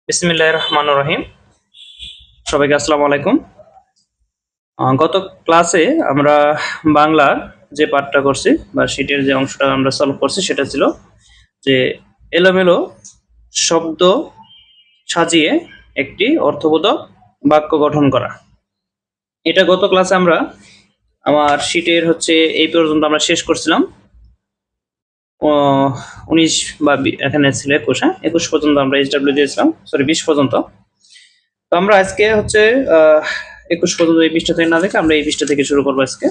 বিসমিল্লাহির রহমানির রহিম। সবাইকে আসসালামু আলাইকুম। গত ক্লাসে আমরা বাংলার যে পাঠটা করছি বা শীটের যে অংশটা আমরা সলভ করছি সেটা ছিল যে এলোমেলো শব্দ সাজিয়ে একটি অর্থবোধক বাক্য গঠন করা। এটা গত ক্লাসে আমরা আমার শীটের এই পর্যন্ত আমরা শেষ করছিলাম। 19 বা এখানে ছিল 21, 21 পর্যন্ত আমরা এইচডব্লিউ দিয়েছিলাম, সরি 20 পর্যন্ত। তো আমরা আজকে 21 পর্যন্ত এই পৃষ্ঠা থেকে না দেখে আমরা এই পৃষ্ঠা থেকে শুরু করবো আজকে।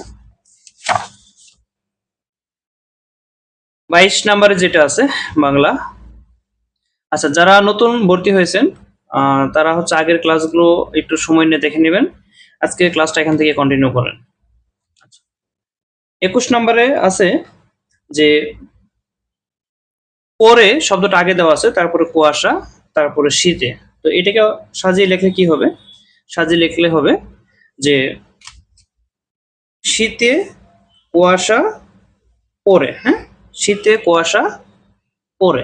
22 নম্বরে যেটা আছে বাংলা। আচ্ছা, যারা নতুন ভর্তি হয়েছেন তারা আগের ক্লাসগুলো একটু সময় নিয়ে দেখে নেবেন। আজকে ক্লাসটা এখান থেকে কন্টিনিউ করেন। 21 নম্বরে আছে যে পরে শব্দটা আগে দেওয়া আছে, তারপরে কুয়াশা, তারপরে শীতে। তো এটাকে সাজিয়ে লিখলে কি হবে? সাজিয়ে লিখলে হবে যে শীতে কুয়াশা পরে, হ্যাঁ, শীতে কুয়াশা পরে,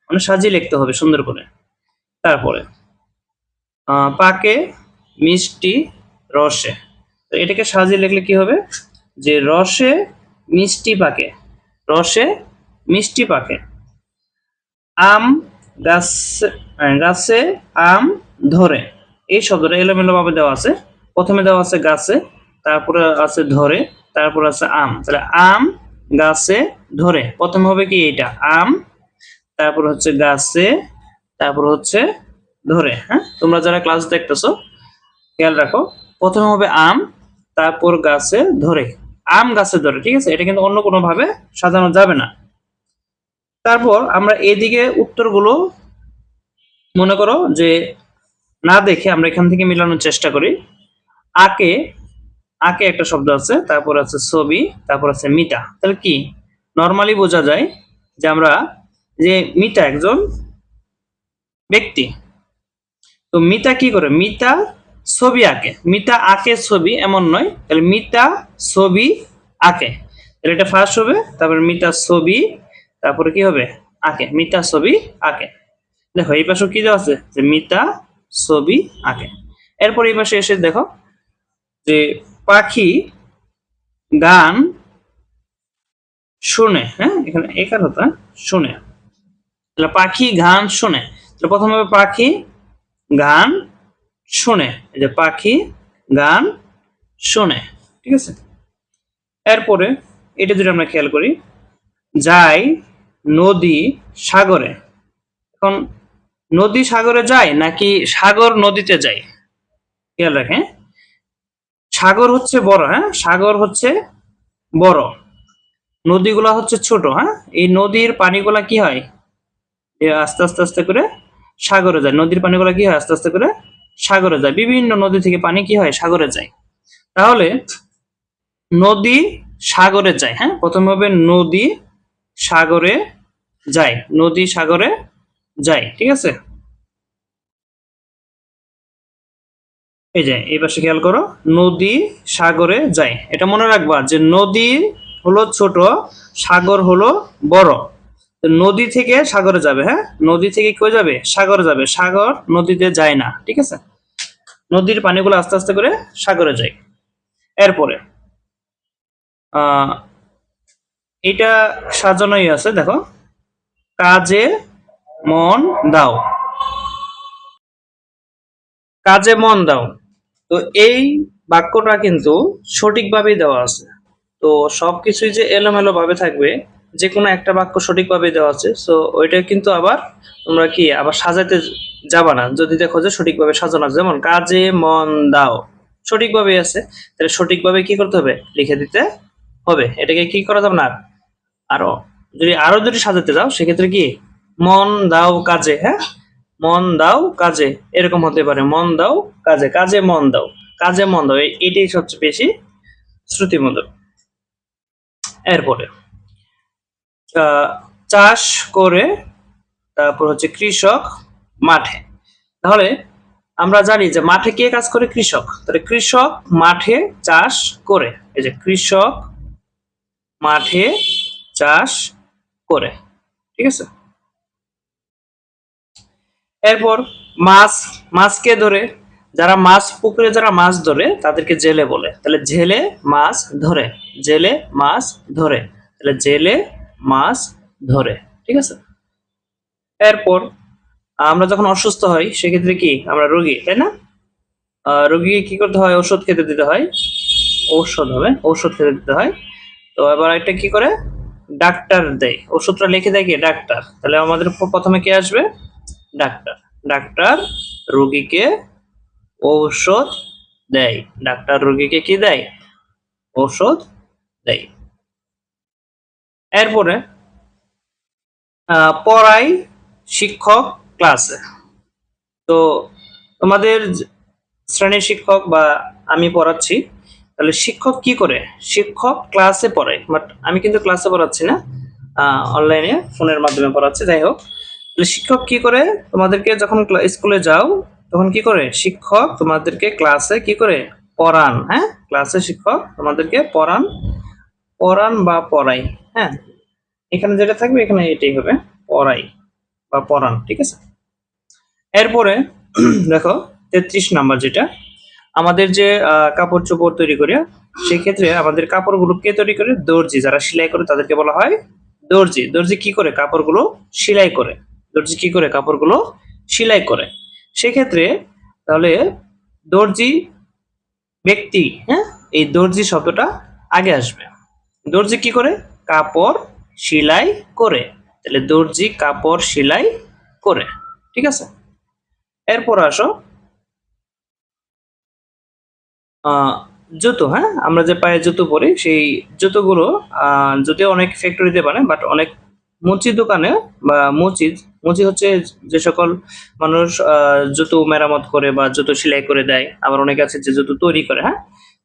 মানে সাজিয়ে লিখতে হবে সুন্দর করে। তারপরে পাকে মিষ্টি রসে, তো এটাকে সাজিয়ে লিখলে কি হবে? যে রসে মিষ্টি পাকে, রসে মিষ্টি পাকে। আম গাছে, গাছে আম ধরে, এই শব্দটা এলোমেলো ভাবে দেওয়া আছে। প্রথমে দেওয়া আছে গাছে, তারপরে আছে ধরে, তারপর আছে আম। তাহলে আম গাছে ধরে, প্রথমে হবে কি এটা আম, তারপর গাছে, তারপর ধরে। হ্যাঁ, তোমরা যারা ক্লাস দেখতেছো খেয়াল রাখো, প্রথমে হবে আম, তারপর গাছে ধরে, আম গাছে ধরে। ঠিক আছে, এটা কিন্তু অন্য কোনো ভাবে সাজানো যাবে না। তারপর আমরা এদিকে উত্তরগুলো মনে করো যে না দেখে আমরা এখান থেকে মিলানোর চেষ্টা করি। আকে, আকে একটা শব্দ আছে, তারপর আছে ছবি, তারপর আছে মিতা। তাহলে কি নর্মালি বোঝা যায় যে আমরা যে মিতা একজন ব্যক্তি। তো মিতা কি করে? মিতা ছবি আঁকে। মিতা আঁকে ছবি এমন নয়, তাহলে মিতা ছবি আঁকে, তাহলে এটা ফার্স্ট হবে। তারপরে মিতা ছবি, তারপরে কি হবে? আঁকে, মিতা ছবি আঁকে। দেখো এই পাশে কি দেওয়া আছে? যে মিতা ছবি আঁকে। এরপর এই পাশে এসে দেখো যে পাখি গান শুনে, হ্যাঁ, এখানে একার হতো শুনে, তাহলে পাখি গান শুনে। তাহলে প্রথম হবে পাখি গান শুনে, এই যে পাখি গান শুনে। ঠিক আছে, এরপরে এটা যদি আমরা খেয়াল করি, যায় নদী সাগরে। এখন নদী সাগরে যায় নাকি সাগর নদীতে যায়? খেয়াল রাখেন, সাগর হচ্ছে বড়, হ্যাঁ, সাগর হচ্ছে বড়, নদীগুলা হচ্ছে ছোট। হ্যাঁ, এই নদীর পানিগুলা কি হয়? আস্তে আস্তে আস্তে করে সাগরে যায়। নদীর পানিগুলা কি হয়? আস্তে আস্তে করে সাগরে যায়। বিভিন্ন নদী থেকে পানি কি হয়? সাগরে যায়। তাহলে নদী সাগরে যায়, হ্যাঁ, প্রথমে হবে নদী সাগরে যায়, নদী সাগরে যায়। ঠিক আছে, এই যে এই পাশে খেয়াল করো, নদী সাগরে যায়। এটা মনে রাখবা যে নদী হলো ছোট, সাগর হলো বড়। নদী থেকে সাগরে যাবে, হ্যাঁ, নদী থেকে কই যাবে? সাগরে যাবে, সাগর নদীতে যায় না। ঠিক আছে, নদীর পানিগুলো আস্তে আস্তে করে সাগরে যায়। এরপরে এটা সাজানোই আছে, দেখো, কাজে মন দাও, কাজে মন দাও। তো এই বাক্যটা কিন্তু সঠিকভাবেই দেওয়া আছে। তো সবকিছুই যে এলোমেলো ভাবে থাকবে, যে কোনো একটা বাক্য সঠিকভাবে দেওয়া আছে, সো ওইটা কিন্তু আবার তোমরা কি আবার সাজাতে যাবা না যদি দেখো যে সঠিকভাবে সাজানো আছে। যেমন কাজে মন দাও সঠিকভাবে আছে, তাহলে সঠিকভাবে কি করতে হবে? লিখে দিতে হবে। এটাকে কি করা যাবে না, আরো যদি সাজাতে যাও সেক্ষেত্রে কি মন দাও কাজে, হ্যাঁ, মন দাও কাজে, এরকম হতে পারে। মন দাও কাজে, কাজে মন দাও, কাজে মন দাও, এটাই সবচেয়ে বেশি শ্রুতিমধুর। এরপরে চাষ করে, তারপর কৃষক মাঠে। তাহলে আমরা জানি যে মাঠে কে কাজ করে? কৃষক। তাহলে কৃষক মাঠে চাষ করে, এই যে কৃষক মাঠে চাষ করে। ঠিক আছে, এরপর মাছ, মাছকে ধরে, যারা মাছ পুকুরে যারা মাছ ধরে তাদেরকে জেলে বলে, তাহলে জেলে মাছ ধরে, জেলে মাছ ধরে, তাহলে জেলে মাছ ধরে। ঠিক আছে। এরপর আমরা যখন অসুস্থ হই সেক্ষেত্রে কি আমরা রোগী, তাই না? রোগীকে কি করতে হয়? ওষুধ খেতে দিতে হয়, ঔষধ হবে, ঔষধ খেতে দিতে হয়। তো এবার একটা কি করে? ডাক্তার দেয়, ওষুধটা লিখে দেয় কি? ডাক্তার। তাহলে আমাদের প্রথমে কে আসবে? ডাক্তার। ডাক্তার রোগীকে ঔষধ দেয়, ডাক্তার রোগীকে কি দেয়? ঔষধ দেয়। এরপরে পড়াই শিক্ষক ক্লাসে। তো তোমাদের শ্রেণীর শিক্ষক বা আমি পড়াচ্ছি, তাহলে শিক্ষক কি করে? শিক্ষক ক্লাসে পড়ায়, বাট আমি কিন্তু ক্লাসে পড়াচ্ছি না, অনলাইনে ফোনের মাধ্যমে পড়াচ্ছি। যাই হোক, তাহলে শিক্ষক কি করে? তোমাদেরকে যখন স্কুলে যাও তখন কি করে? শিক্ষক তোমাদেরকে ক্লাসে কি করে? পড়ান। হ্যাঁ, ক্লাসে শিক্ষক তোমাদেরকে পড়ান, পড়ান বা পড়াই। হ্যাঁ, এখানে যেটা থাকবে এখানে এটাই হবে, পড়াই বা পড়ান। ঠিক আছে। এরপরে দেখো 33 নাম্বার, যেটা আমাদের যে কাপড় চোপড় তৈরি করে, সেক্ষেত্রে আমাদের কাপড়গুলো কে তৈরি করে? দর্জি। যারা সেলাই করে তাদেরকে বলা হয় দর্জি। দর্জি কি করে? কাপড়গুলো সেলাই করে। দর্জি কি করে? কাপড়গুলো সেলাই করে। সেক্ষেত্রে তাহলে দর্জি ব্যক্তি, হ্যাঁ, এই দর্জি শব্দটা আগে আসবে। দর্জি কি করে? কাপড় সেলাই করে, তাহলে দর্জি কাপড় সেলাই করে। ঠিক আছে। এরপর আসো জুতো। হ্যাঁ, আমরা যে পায়ে জুতো পরি সেই জুতোগুলো যদিও অনেক ফ্যাক্টরিতে বানায়, বাট অনেক মুচি দোকানে বা মুচি, মুচি হচ্ছে যে সকল মানুষ জুতো মেরামত করে বা জুতো সেলাই করে দেয়, আবার অনেকে আছে যে জুতো তৈরি করে। হ্যাঁ,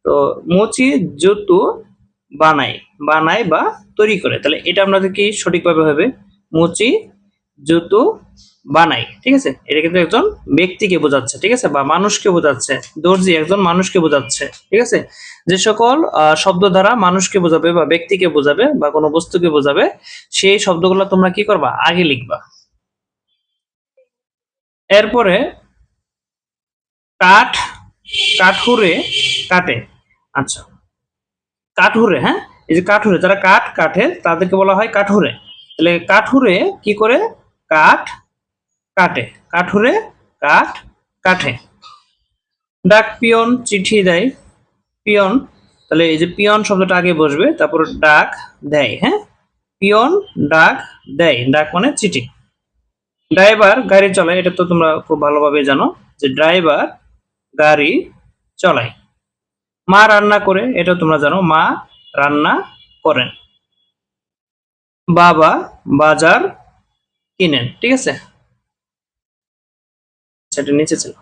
তো মুচি জুতো বানায়, বানায় বা তৈরি করে, তাহলে এটা আপনাদের কি সঠিকভাবে হবে? মুচি জুতো বানাই। ঠিক আছে, এটা কিন্তু একজন ব্যক্তিকে বোঝাচ্ছে। ঠিক আছে, বা মানুষকে বোঝাচ্ছে। দর্জি একজন মানুষকে বোঝাচ্ছে। ঠিক আছে, যে সকল শব্দ দ্বারা মানুষকে বোঝাবে বা ব্যক্তিকে বোঝাবে বা কোনো বস্তুকে বোঝাবে, সেই শব্দগুলো তোমরা কি করবা? আগে লিখবা। এরপরে কাঠ, কাঠুরে কাটে। আচ্ছা, কাঠুরে। হ্যাঁ, এই যে কাঠুরে, যারা কাঠ কাটে তাদেরকে বলা হয় কাঠুরে। তাহলে কাঠুরে কি করে? কাঠ কাটে, কাঠুরে কাঠ কাটে। ডাক পিয়ন চিঠি দেয়, পিয়ন, তাহলে এই যে পিয়ন শব্দটা আগে বসবে, তারপর ডাক দেয়। হ্যাঁ, পিয়ন ডাক দেয়, ডাক মানে চিঠি। ড্রাইভার গাড়ি চালায়, এটা তো তোমরা খুব ভালোভাবে জানো যে ড্রাইভার গাড়ি চালায়। মা রান্না করে, এটা তোমরা জানো, মা রান্না করেন। বাবা বাজার কিনেন। ঠিক আছে, সেটা নিচে ছিল।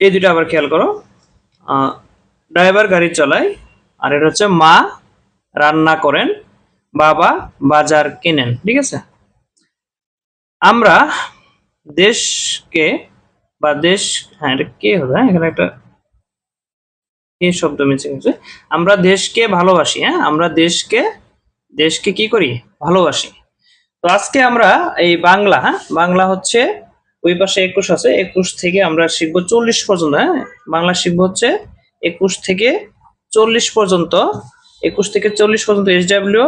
এই দুটো আবার খেয়াল করো, ড্রাইভার গাড়ি চালায়, আর এটা হচ্ছে মা রান্না করেন, বাবা বাজার কেনেন। ঠিক আছে। আমরা দেশকে বা দেশ, হ্যাঁ এটা কে হবে? হ্যাঁ, এখানে একটা কে শব্দ মিশে গেছে। আমরা দেশকে ভালোবাসি। হ্যাঁ, আমরা দেশকে, দেশকে কি করি? ভালোবাসি। তো আজকে আমরা এই বাংলা, হ্যাঁ বাংলা হচ্ছে ওই পাশে 21 আছে, 21 থেকে আমরা শিখবো 40 পর্যন্ত। হ্যাঁ, বাংলা শিখবো হচ্ছে 21 থেকে 40 পর্যন্ত। 21 থেকে 40 পর্যন্ত SW,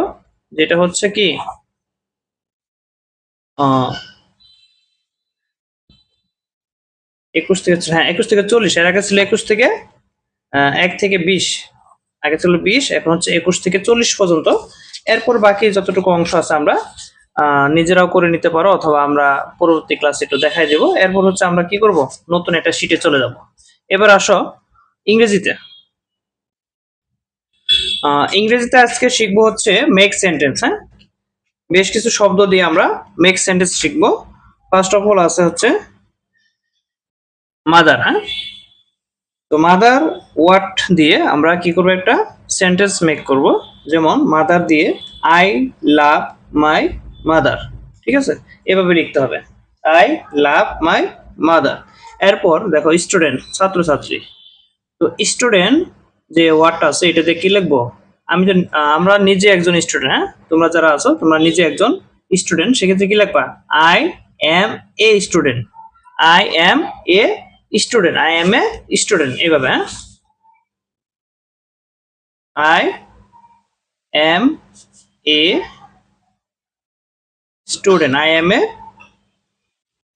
যেটা হচ্ছে কি 21 থেকে, হ্যাঁ 21 থেকে 40, এর আগে ছিল 21 থেকে 1 থেকে 20, আগে ছিল 20, এখন হচ্ছে 21 থেকে 40 পর্যন্ত। এরপর বাকি যতটুকু অংশ আছে আমরা নিজেরাও করে নিতে পারো, অথবা আমরা পরবর্তী ক্লাসে একটু দেখাই দেবো। এরপর হচ্ছে আমরা কি করব? নতুন একটা শিটে চলে যাব। এবার আসো ইংরেজিতে। ইংরেজিতে আজকে শিখবো হচ্ছে মেক সেন্টেন্স। হ্যাঁ, বেশ কিছু শব্দ দিয়ে আমরা মেক সেন্টেন্স শিখবো। ফার্স্ট অফ অল আছে হচ্ছে মাদার। হ্যাঁ, তো মাদার ওয়ার্ড দিয়ে আমরা কি করব? একটা সেন্টেন্স মেক করব। যেমন মাদার দিয়ে আই লাভ মাই মাদার। ঠিক আছে, এভাবে লিখতে হবে, আই লাভ মাই মাদার। এরপর দেখো স্টুডেন্ট, ছাত্রছাত্রী। তো স্টুডেন্ট যে ওয়ার্ডটা আছে এটাতে কি লিখবো? আমি যে আমরা নিজে একজন স্টুডেন্ট। হ্যাঁ, তোমরা যারা আছো তোমরা নিজে একজন স্টুডেন্ট, সেক্ষেত্রে কি লিখবা? I M a student, I M a student, I M a student, এইভাবে। হ্যাঁ, I M a student, I M a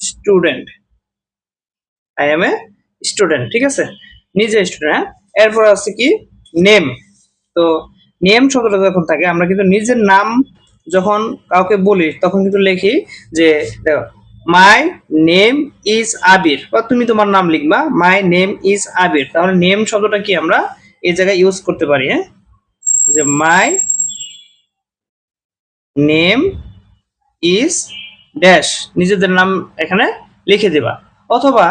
student, I M a student, ঠিক আছে, নিজে স্টুডেন্ট। হ্যাঁ, এরপর আছে কি নেম। তো নেম শব্দটা যখন থাকে, আমরা কিন্তু নিজের নাম যখন কাউকে বলি তখন কিন্তু লিখি যে মাই নেম ইজ আবির, বা তুমি তোমার নাম লিখবা মাই নেম ইজ আবির। তাহলে নেম শব্দটা কি আমরা এই জায়গায় ইউজ করতে পারি। হ্যাঁ, যে মাই নেম ইজ ড্যাশ, নিজেদের নাম এখানে লিখে দিবা। অথবা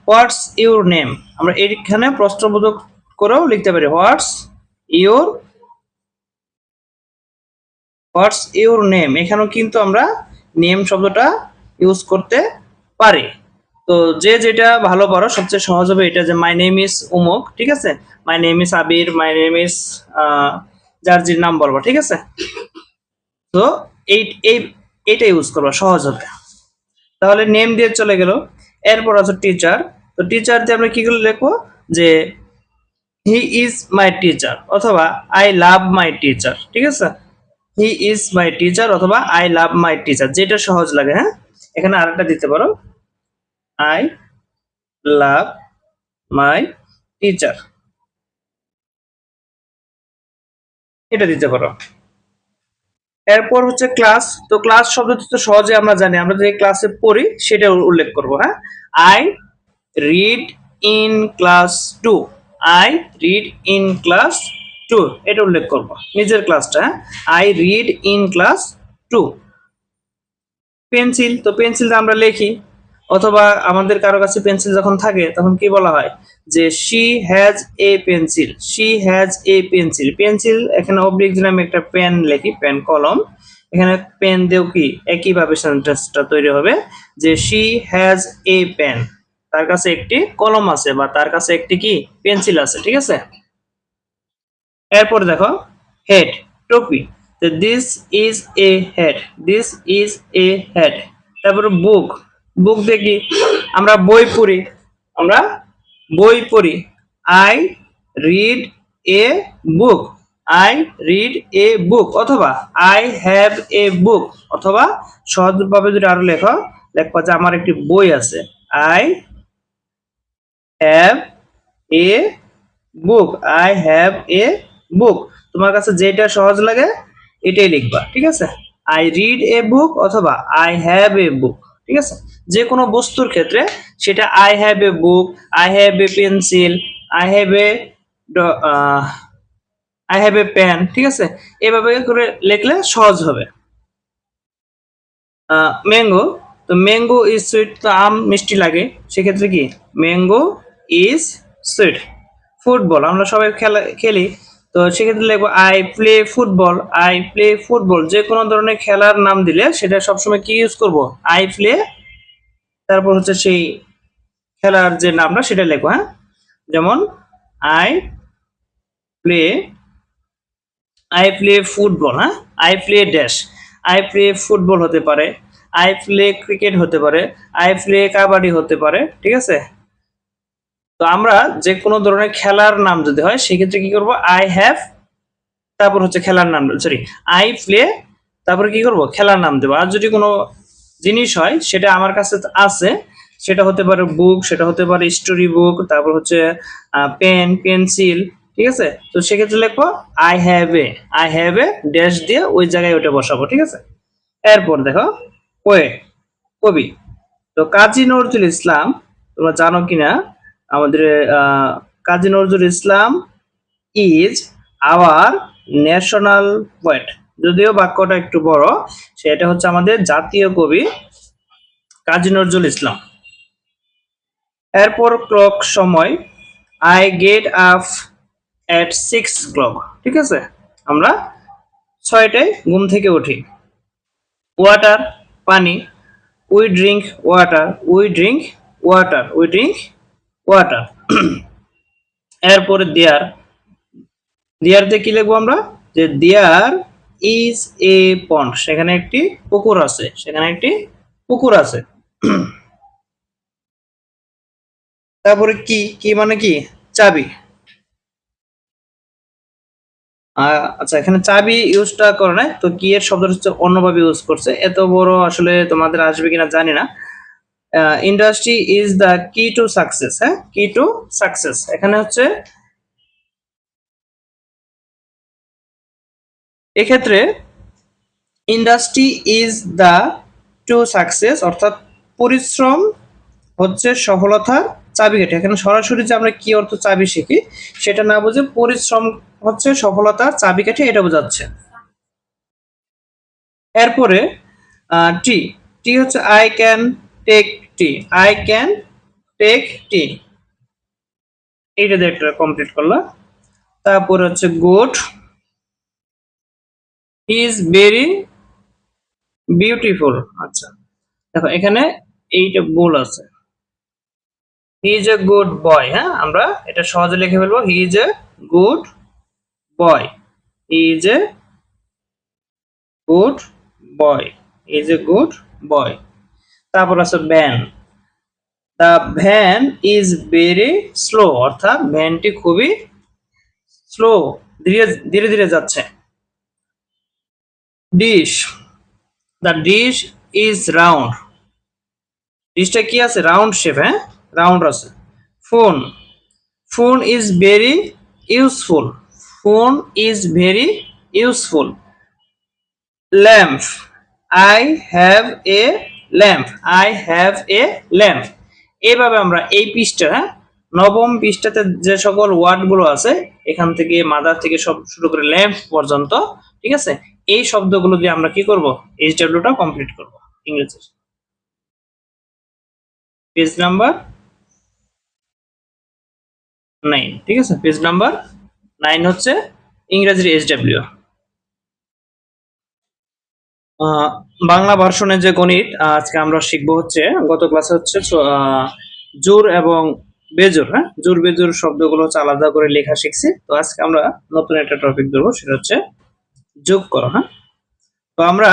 হোয়াটস ইউর নেম, আমরা এইখানে প্রশ্নবোধক করেও লিখতে পারি, ইউর হোয়াটস ইউর নেম, এখানেও কিন্তু আমরা নেম শব্দটা ইউজ করতে পারি। তো যে যেটা ভালো পারো, সবচেয়ে সহজ হবে এটা, যে মাই নেম ইজ উমুক, ঠিক আছে, my name is Abir, my name is যার যে নাম বলবো, ঠিক আছে। তো এই এই এইটা ইউজ করবা, সহজ হবে। তাহলে নেম দিয়ে চলে গেল। এরপর আছে টিচার। তো টিচার দিয়ে আমরা কি করে লিখবো, যে হি ইজ মাই টিচার অথবা আই লাভ মাই টিচার, ঠিক আছে, হি ইজ মাই টিচার অথবা আই লাভ মাই টিচার, যেটা সহজ লাগে। হ্যাঁ, এখানে আরেকটা দিতে পারো, আই লাভ মাই টিচার, এটা দিতে পারো। এরপর হচ্ছে ক্লাস। তো ক্লাস শব্দটি তো সহজে আমরা জানি, আমরা যে ক্লাসে পড়ি সেটা উল্লেখ করব। হ্যাঁ, I read in class 2, I read in class 2, এটা উল্লেখ করব নিজের ক্লাসটা। হ্যাঁ, I read in class 2। Pencil, তো পেন্সিল আমরা লিখি, অথবা আমাদের কারো কাছে পেন্সিল যখন থাকে তখন কি বলা হয়, যে she has a pencil, she has a pencil. Pencil এখানে অবলিক দিলে আমি একটা পেন লিখি, পেন কলম, এখানে পেন দিয়েও কি একইভাবে সেন্টেন্সটা তৈরি হবে, যে শি হ্যাজ এ পেন, তার কাছে একটি কলম আছে বা তার কাছে একটি কি পেন্সিল আছে, ঠিক আছে। এরপর দেখো হেড, টুপি, তো this is a head, this is a head. তারপরে বুক, বুক দেখি আমরা বই পড়ি, আমরা বই পড়ি, I read a book, I read a book, অথবা আই হ্যাভ এ বুক, অথবা সহজভাবে যদি আরো লেখো, লেখবা যে আমার একটি বই আছে, I have a book, I have a book. তোমার কাছে যেটা সহজ লাগে এটাই লিখবা, ঠিক আছে, আই রিড এ বুক অথবা আই হ্যাভ এ বুক, ঠিক আছে। যে কোনো বস্তুর ক্ষেত্রে সেটা I have a book, I have a pencil, I have a I have a pen, ঠিক আছে, এভাবে করে লিখলে সহজ হবে। ম্যাঙ্গো, তো ম্যাঙ্গো ইজ সুইট, তো আম মিষ্টি লাগে, সেক্ষেত্রে কি ম্যাঙ্গো ইজ সুইট। ফুটবল আমরা সবাই খেলি, তো সেক্ষেত্রে লিখবো I play football, I play football. যে কোনো ধরনের খেলার নাম দিলে সেটা সবসময় কি ইউজ করব, আই প্লে, তারপর হচ্ছে সেই খেলার যে নামটা সেটা লিখবো। হ্যাঁ, যেমন I play, I play football, হ্যাঁ, I play dash, I play football হতে পারে, আই প্লে ক্রিকেট হতে পারে, আই প্লে কাবাডি হতে পারে, ঠিক আছে। তো আমরা যে কোনো ধরনের খেলার নাম যদি হয় সেক্ষেত্রে কি করব, আই হ্যাভ, তারপর হচ্ছে খেলার নাম, সরি আই প্লে, তারপরে কি করব খেলার নাম দেবো। আর যদি কোনো জিনিস হয় সেটা আমার কাছে আছে, সেটা হতে পারে বুক, সেটা হতে পারে স্টোরি বুক, তারপর হচ্ছে পেন, পেন্সিল, ঠিক আছে। তো সেক্ষেত্রে লিখবো I have a, I have a dash দিয়ে ওই জায়গায় ওটা বসাবো, ঠিক আছে। এরপর দেখো পোয়েট, কবি। তো কাজী নজরুল ইসলাম, তোমরা জানো কিনা, আমাদের Kazi Nazrul Islam is our national poet, যদিও বাক্যটা একটু বড়, সেটা হচ্ছে আমাদের জাতীয় কবি কাজী নজরুল ইসলাম। এরপর ক্লক, সময়, I get up at 6 o'clock, ঠিক আছে, আমরা 6টায় ঘুম থেকে উঠি। ওয়াটার, পানি, we drink water, we drink water, we drink water. এরপরে দেয়ার, দেয়ার দিয়ে কি লিখবো আমরা, যে দেয়ার ইজ এ পন্ড, সেখানে একটি পুকুর আছে, সেখানে একটি পুকুর আছে। তারপরে কি, কি মানে কি, চাবি। আচ্ছা, এখানে চাবি ইউজটা করে নাই, তো কি এর শব্দটা হচ্ছে অন্যভাবে ইউজ করছে, এত বড় আসলে তোমাদের আসবে কিনা জানি না। ইন্ডাস্ট্রি ইজ দ্য কি টু সাকসেস। হ্যাঁ, কি টু সাকসেস, এখানে হচ্ছে এক্ষেত্রে industry is the to success, অর্থাৎ পরিশ্রম হচ্ছে সফলতার চাবিকাঠি। এখানে সরাসরি যে আমরা কি অর্থ চাবি শিখি সেটা না বুঝে পরিশ্রম হচ্ছে সফলতার চাবিকাঠি এটা বোঝাচ্ছে। এরপরে টি, টি হচ্ছে I can take tea, I can take tea, এইটা দিয়ে একটা কমপ্লিট করলাম। তারপর হচ্ছে good, he is very beautiful. আচ্ছা দেখো এখানে এইটা ভুল আছে, হি ইজ এ গুড বয়। হ্যাঁ, আমরা এটা সহজে লিখে ফেলবো, he is a good boy, he is a good boy, is a good boy. তারপর আছে van, the van is very slow, অর্থাৎ ভ্যানটি খুবই স্লো, ধীরে ধীরে ধীরে যাচ্ছে। Dish, the dish is round, ডিশটা কি আছে, রাউন্ড শেপ। হ্যাঁ, রাউন্ড আছে। Phone, phone is very useful, phone is very useful. Lamp, I have a lamp, I have a lamp. এইভাবে আমরা এই পৃষ্ঠা, হ্যাঁ, নবম পৃষ্ঠাতে যে সকল ওয়ার্ড গুলো আছে এখান থেকে মাদার থেকে সব শুরু করে ল্যাম্প পর্যন্ত, ঠিক আছে, এই শব্দগুলো দিয়ে আমরা কি করব, এইচডব্লিউটা কমপ্লিট করব ইংরেজি। পেজ নাম্বার 9, ঠিক আছে, পেজ নাম্বার 9 হচ্ছে ইংরেজির এইচডব্লিউ। বাংলা ভার্সনের যে গণিত আজকে আমরা শিখবো হচ্ছে, গত ক্লাসে হচ্ছে জোর এবং বেজোর। হ্যাঁ, জোর বেজোর শব্দগুলো হচ্ছে আলাদা করে লেখা শিখছি, তো আজকে আমরা নতুন একটা টপিক ধরবো, সেটা হচ্ছে যোগ করো। হ্যাঁ, তো আমরা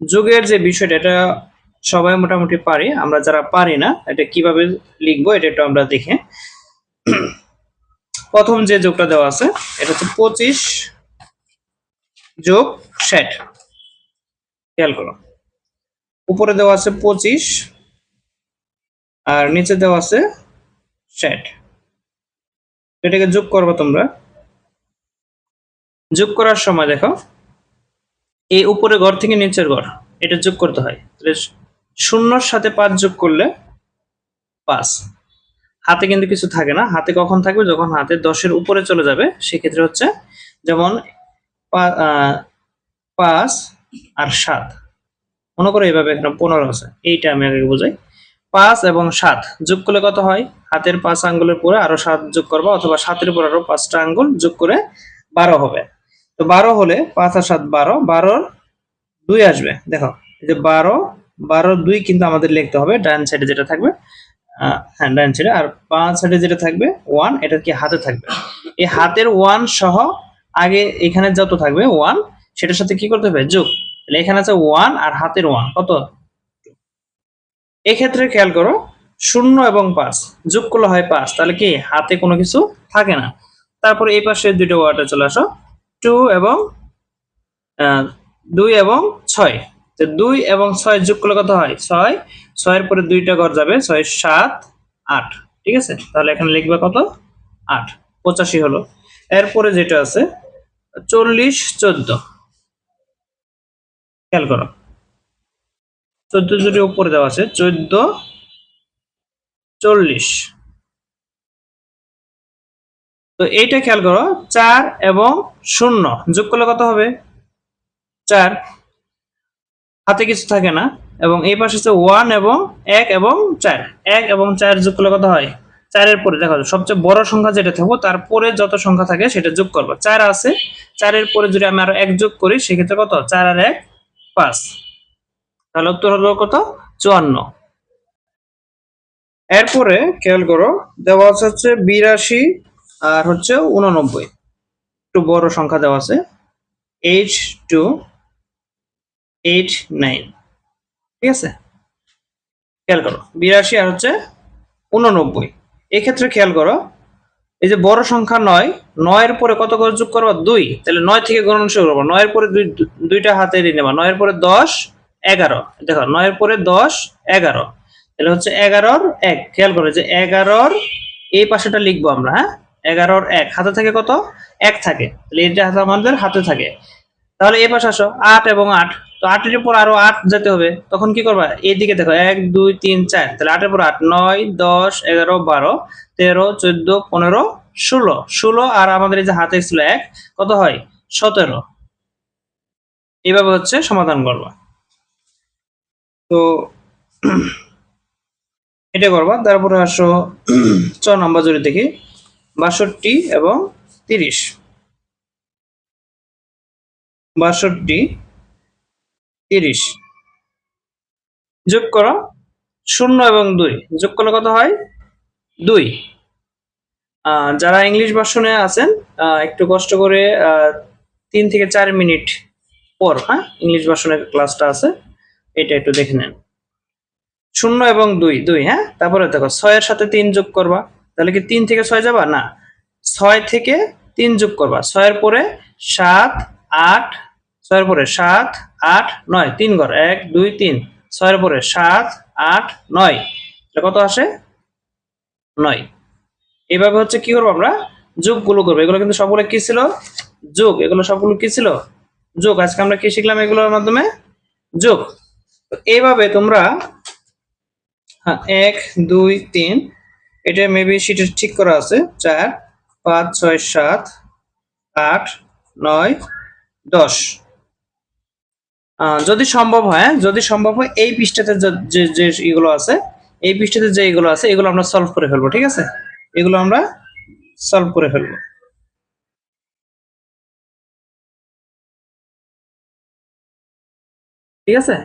যোগের যে বিষয়টা এটা সবাই মোটামুটি পারি, আমরা যারা পারি না এটা কিভাবে লিখবো এটা একটু আমরা দেখে। প্রথম যে যোগটা দেওয়া আছে এটা হচ্ছে 25 যোগ 60, খেয়াল করো, উপরে দেওয়া আছে 25 আর নিচে দেওয়া আছে 60, এটাকে যোগ করবো তোমরা। যোগ করার সময় দেখো এই উপরে ঘর থেকে নিচের ঘর এটা যোগ করতে হয়, তাহলে শূন্যর সাথে 5 যোগ করলে 5, হাতে কিন্তু কিছু থাকে না, হাতে কখন থাকবে, যখন হাতে 10-এর উপরে চলে যাবে, সেক্ষেত্রে হচ্ছে যেমন 5 আর 7, মনে করো এইভাবে এখানে 15 আছে, এইটা আমি আগে বোঝাই। 5 এবং 7 যোগ করলে কত হয়, হাতের 5 আঙ্গুলের পরে আরো 7 যোগ করবা, অথবা 7-এর উপর আরো 5টা আঙ্গুল যোগ করে 12 হবে। তো 12 হলে 5 আর 7 12, 12-র 2 আসবে। দেখো এই যে 12, 12 2 কিন্তু আমাদের লিখতে হবে ডান সাইডে যেটা থাকবে, হ্যাঁ ডান সাইডে, আর বাম সাইডে যেটা থাকবে 1, এটা কি হাতে থাকবে, এই হাতের 1 সহ আগে এখানে যত থাকবে 1 সেটার সাথে কি করতে হবে, যোগ। তাহলে এখানে আছে 1 আর হাতের 1 কত, এক্ষেত্রে খেয়াল করো 0 এবং 5 যোগ করলে হয় 5, তাহলে কি হাতে কোনো কিছু থাকে না। তারপরে এই পাশে দুটো ওয়ার্ডে চলে আসো, 2 এবং 2 এবং 6, তো 2 এবং 6 যোগ করলে কত হয় 6, 6-এর পরে 2টা ঘর যাবে, 6 7 8, ঠিক আছে, তাহলে এখানে লিখবে কত 8, 85 হলো। এরপরে যেটা আছে 40 14, খেয়াল করো 14 যদি উপরে দেওয়া আছে 14 40, তো এইটা খেয়াল করো 4 এবং 0 যোগ করলে কত হবে 4, হাতে কিছু থাকে না, এবং এই পাশে হচ্ছে 1 এবং 1 এবং 4, 1 এবং 4 যোগ করলে কত হয়, 4-এর পরে দেখো সবচেয়ে বড় সংখ্যা যেটা থাকবে তারপরে যত সংখ্যা থাকে সেটা যোগ করবো। 4 আছে, 4-এর পরে যদি আমি আরো 1 যোগ করি সেক্ষেত্রে কত, 4 আর 1 5, তাহলে উত্তর হলো কত 54। এরপরে খেয়াল করো দেওয়া আছে হচ্ছে 82 আর হচ্ছে 89, একটু বড় সংখ্যা দেওয়া আছে 8 2 8 9, ঠিক আছে, খেয়াল করো 82 আর হচ্ছে 89। এক্ষেত্রে খেয়াল করো এই যে বড় সংখ্যা 9, 9 এর পরে কত করে যোগ করবা 2, তাহলে 9 থেকে গণনা শুরু করবা। 9 এর পরে দুইটা হাতে নিয়ে নেবা। 9 এর পরে 10, 11, দেখো 9 এর পরে 10, 11, তাহলে হচ্ছে 11 এর 1। খেয়াল করো যে 11 এর এই পাশেটা লিখবো আমরা, হ্যাঁ 11 এর 1 হাতে থাকে কত 1 থাকে, তাহলে এটা আমাদের হাতে থাকে। তাহলে এই পাশে আসো 8 এবং 8, তো 8 এর উপর আরো 8 যেতে হবে, তখন কি করবা এইদিকে দেখো 1 2 3 4, তাহলে 8 এর উপর 8, 9 10 11 12 13 14 15 16, 16 আর আমাদের এই যে হাতে ছিল 1, কত হয় 17। এইভাবে হচ্ছে সমাধান করবা। তো এটা করবা। তারপরে আসো 6 নম্বর জুড়ে দেখি 62 এবং 30। 62 30 যোগ করো 0 এবং 2 যোগ করলে কত হয় 2। যারা ইংলিশ ভার্সনে আছেন একটু কষ্ট করে 3 থেকে 4 মিনিট পর, হ্যাঁ ইংলিশ ভার্সনের ক্লাসটা আছে, এটা একটু দেখে নেন। 0 এবং 2, 2, হ্যাঁ তারপরে দেখো 6 এর সাথে 3 যোগ করবা, তাহলে কি 3 থেকে 6 যাবা না, 6 থেকে 3 যোগ করবা। 6 এর পরে 7 8, 6 এর পরে 7 8 9, 3 ঘর 1 2 3, 6 এর পরে 7 8 9, এটা কত আসে 9। এইভাবে হচ্ছে কি করবো আমরা যোগগুলো করবো। এগুলো কিন্তু সবগুলো কি ছিল যোগ, এগুলো সবগুলো কি ছিল যোগ। আজকে আমরা কি শিখলাম এগুলোর মাধ্যমে যোগ। এইভাবে তোমরা 1 2 3, এটা মেবি শিটে ঠিক করা আছে 4 5 6 7 8 9 10। যদি সম্ভব হয়, যদি সম্ভব হয় এই পৃষ্ঠাতে যে যে এগুলো আছে, এই পৃষ্ঠাতে যে এগুলো আছে এগুলো আমরা সলভ করে ফেলবো, ঠিক আছে, এগুলো আমরা সলভ করে ফেলবো। ঠিক আছে,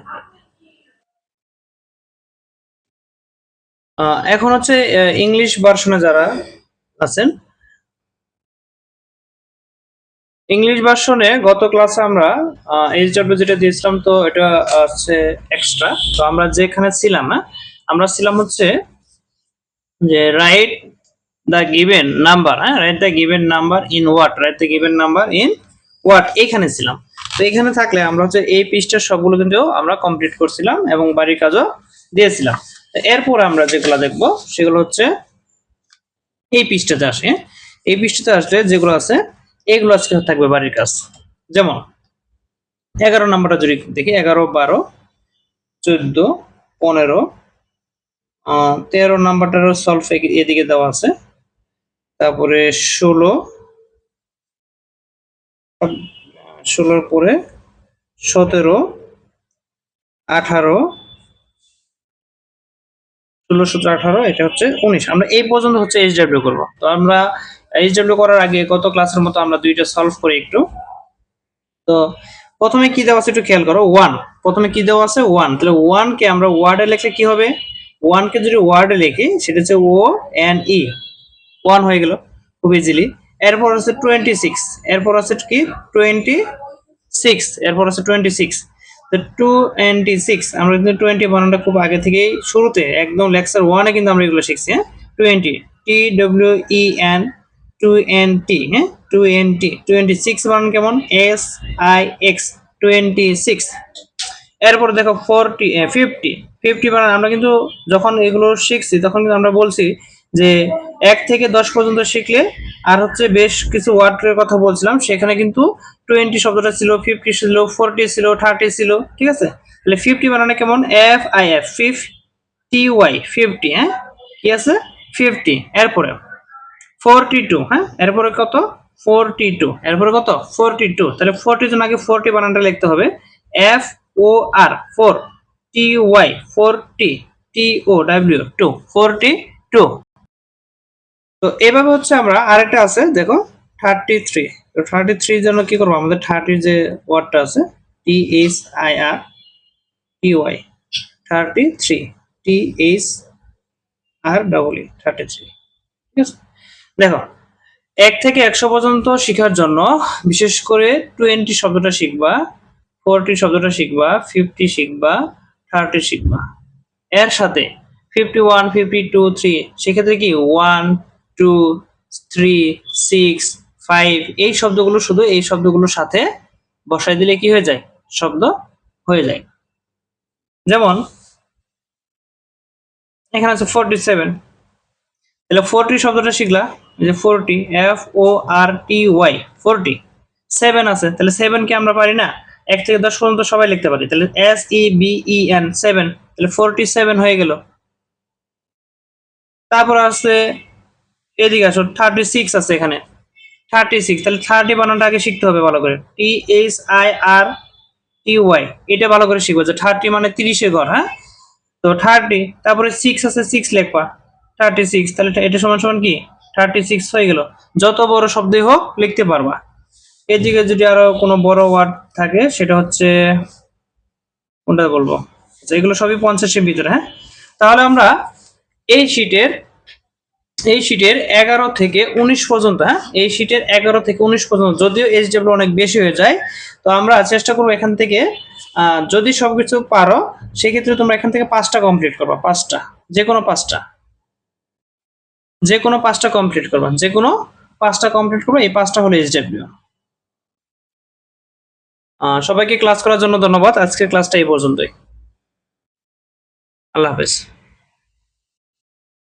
এখন হচ্ছে ইংলিশ ভার্সনে যারা আছেন, ইংলিশ ভার্সনে গত ক্লাসে আমরা এইচডব্লিউ যেটা দিয়েছিলাম, তো এটা হচ্ছে এক্সট্রা। তো আমরা যেখানে ছিলাম না, আমরা ছিলাম হচ্ছে যে রাইট দ্য গিভেন নাম্বার, হ্যাঁ write the given number in what, write the given number in what, এখানে ছিলাম। তো এখানে থাকলে আমরা হচ্ছে এই পৃষ্ঠার সবগুলো কিন্তু আমরা কমপ্লিট করছিলাম এবং বাড়ির কাজও দিয়েছিলাম। এরপর আমরা যেগুলো দেখবো সেগুলো হচ্ছে এই পৃষ্ঠাতে আসে। এই পৃষ্ঠাতে আসলে যেগুলো আছে এগুলো আজকে থাকবে বাড়ির কাজ। যেমন 11 নাম্বারটা যদি দেখি, 11 12 14 15, 13 নাম্বারটারও সলভ এদিকে দেওয়া আছে। তারপরে 16, 16 পরে 17 18, 16 17 18, এটা হচ্ছে 19। আমরা এই পর্যন্ত হচ্ছে এইচডব্লিউ করব। তো আমরা এইচডব্লিউ করার আগে গত ক্লাসের মতো আমরা দুইটা সলভ করি একটু। তো প্রথমে কি দেওয়া আছে একটু খেয়াল করো, 1। প্রথমে কি দেওয়া আছে 1, তাহলে 1 কে আমরা ওয়ার্ডে লিখলে কি হবে, 1 কে যদি ওয়ার্ডে লিখি সেটা হচ্ছে ও এন ই, 1 হয়ে গেল খুব ইজিলি। এরপর আছে 26, এরপর আছে কি 26, এরপর আছে 26। তো 26 আমরা কিন্তু 20 বানানটা খুব আগে থেকেই শুরুতে একদম লেকচার 1 এ কিন্তু আমরা এগুলো শিখছি, হ্যাঁ 20 T W E N 2NT, হ্যাঁ 2NT। 26 বানান কেমন, এস আই এক্স 26। এরপর দেখো 40 50, 50 বানান আমরা কিন্তু যখন এগুলো শিখছি তখন কিন্তু আমরা বলছি যে 1 থেকে 10 পর্যন্ত শিখলে, আর হচ্ছে বেশ কিছু ওয়ার্ডের কথা বলছিলাম, সেখানে কিন্তু 20 শব্দটা ছিল, 50 ছিল, 40 ছিল, 30 ছিল, ঠিক আছে। তাহলে 50 বানানে কেমন, এফ আই এফ 50 50, হ্যাঁ কি আছে 50। এরপরে 42, হ্যাঁ এরপরে কত 42, এরপরে কত 42, তাহলে 42 আগে 40 বানানটা লিখতে হবে, এফ ও আর 4, টি ওয়াই 40, টি ও ডাব্লিউ 2, 42। তো এইভাবে হচ্ছে আমরা আরেকটা আছে দেখো 33। তো 33 এর জন্য কি করবো, আমাদের 30 যে ওয়ার্ডটা আছে T H I R T Y 33, T H R double E 33, ঠিক আছে। দেখো 1 থেকে 100 পর্যন্ত শেখার জন্য বিশেষ করে 20 শব্দটা শিখবা, 40 শব্দটা শিখবা, 50 শিখবা, 30 শিখবা। এর সাথে 51 52 3 সেক্ষেত্রে কি 1 2 3 6 5 এই শব্দগুলো শুধু এই শব্দগুলোর সাথে বসাই দিলে কি হয়ে যায় শব্দ হয়ে যায়। যেমন এখানে আছে 47, তাহলে 40 শব্দটা শিখলা, এই যে 40 FORTY 40, 7 আছে তাহলে 7 কে আমরা পারি না 1 থেকে 10 পর্যন্ত সবাই লিখতে পারি, তাহলে SEBEN 7, তাহলে 47 হয়ে গেল। তারপর আছে এদিকে আসো 36 আছে এখানে 36, তাহলে 30 বানানটা আগে শিখতে হবে ভালো করে, THIRTY, এটা ভালো করে শিখবো যে 30 মানে 30 এর ঘর, হ্যাঁ তো 30, তারপরে 6 আছে 6 লিখবা 36, তাহলে এটা সমান সমান কি 36 হয়ে গেল। যত বড় শব্দই হোক লিখতে পারবা। এদিকে যদি আরো কোনো বড় ওয়ার্ড থাকে সেটা হচ্ছে কোনটা বলবো, আচ্ছা এগুলো সবই 50 এর ভিতরে, হ্যাঁ তাহলে আমরা এই শীটের 11 থেকে 19 পর্যন্ত, হ্যাঁ এই শীটের 11 থেকে 19 পর্যন্ত, যদিও এইচডব্লিউ অনেক বেশি হয়ে যায়, তো আমরা চেষ্টা করবো এখান থেকে যদি সবকিছু পারো সেক্ষেত্রে তোমরা এখান থেকে 5টা কমপ্লিট করবা, 5টা, যে কোনো 5টা কমপ্লিট করবা, যে কোনো 5টা কমপ্লিট করবা, এই 5টা হলো এইচডব্লিউ। সবাইকে ক্লাস করার জন্য ধন্যবাদ, আজকের ক্লাসটা এই পর্যন্তই, আল্লাহ হাফেজ।